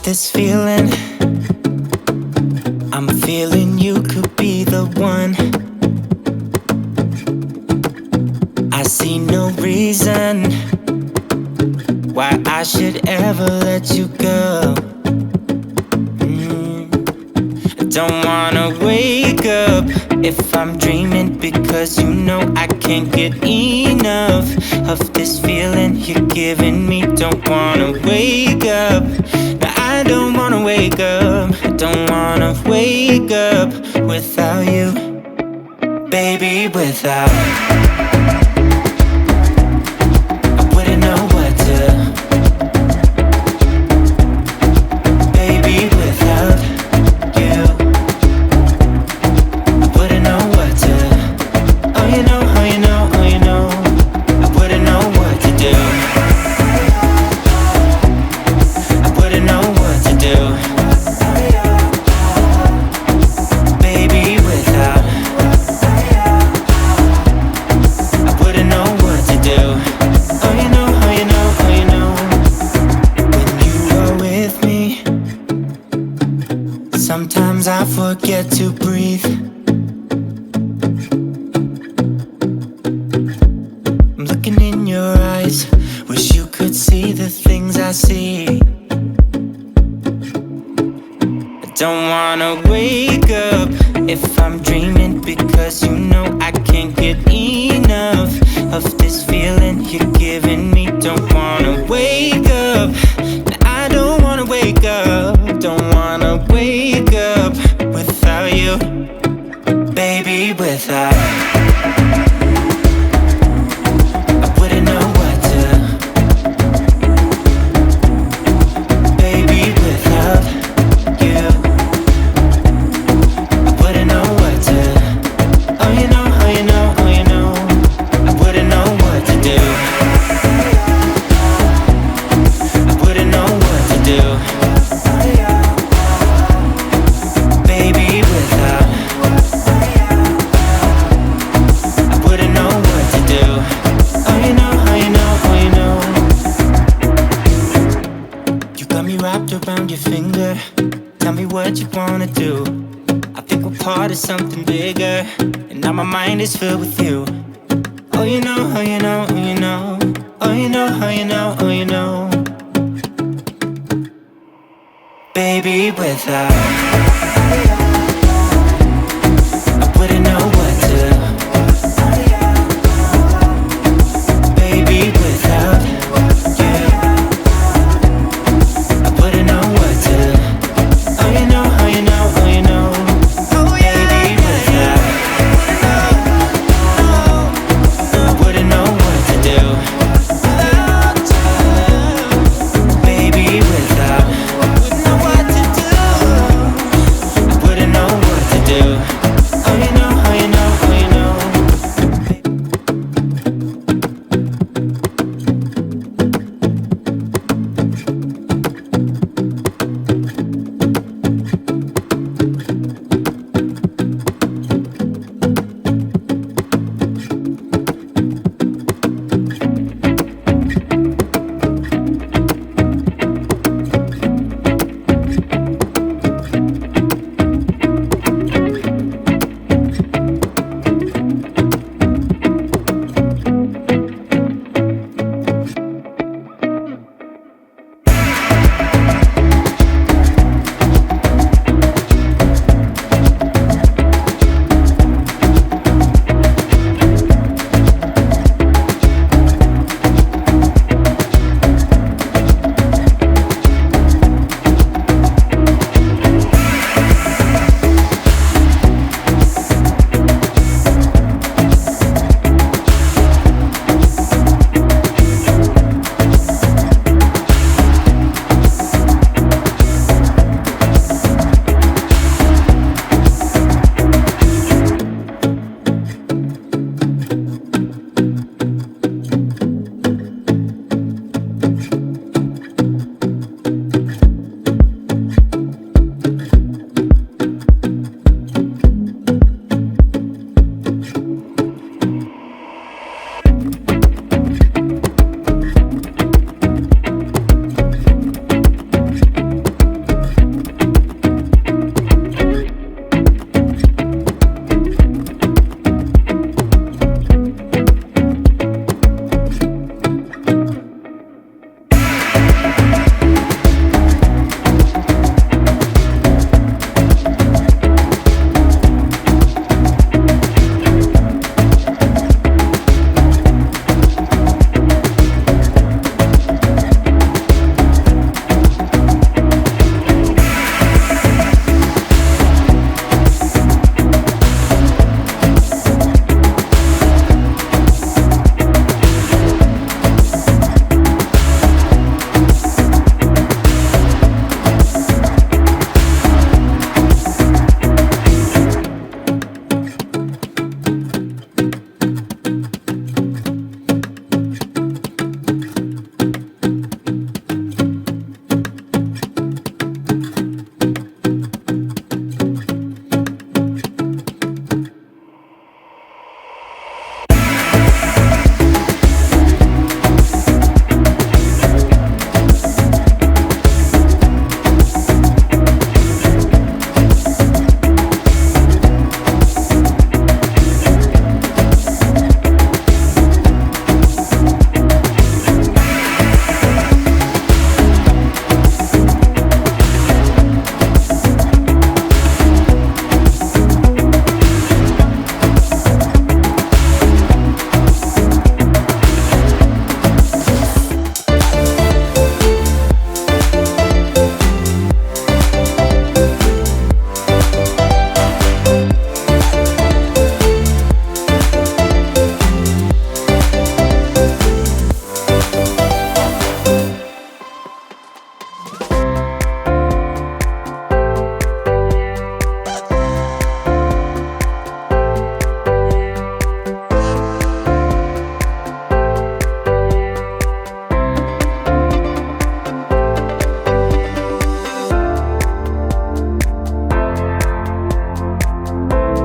This feeling, I'm feeling you could be the one. I see no reason why I should ever let you go. I don't wanna wake up if I'm dreaming, because you know I can't get enough of this feeling you're giving me. Don't wanna wake up. I don't wanna wake up, I don't wanna wake up without you, baby, without. I wouldn't know what to, baby, without you. I wouldn't know what to, oh you know, oh you know, oh you know. I wouldn't know what to do. I wouldn't know what to do, baby, without. I wouldn't know what to do. Oh you know, oh you know, oh you know. When you are with me, sometimes I forget to breathe. I'm looking in your eyes, wish you could see the things I see. Don't wanna wake up if I'm dreaming, because you know I can't get enough of this feeling you're giving me. Don't wanna wake up, I don't wanna wake up. Don't wanna wake up without you, baby, without. I wouldn't know what to, baby, without you. Wrapped around your finger, tell me what you wanna do. I think we're part of something bigger, and now my mind is filled with you. Oh you know, oh you know, oh you know. Oh you know, oh you know, oh you know. Baby, without.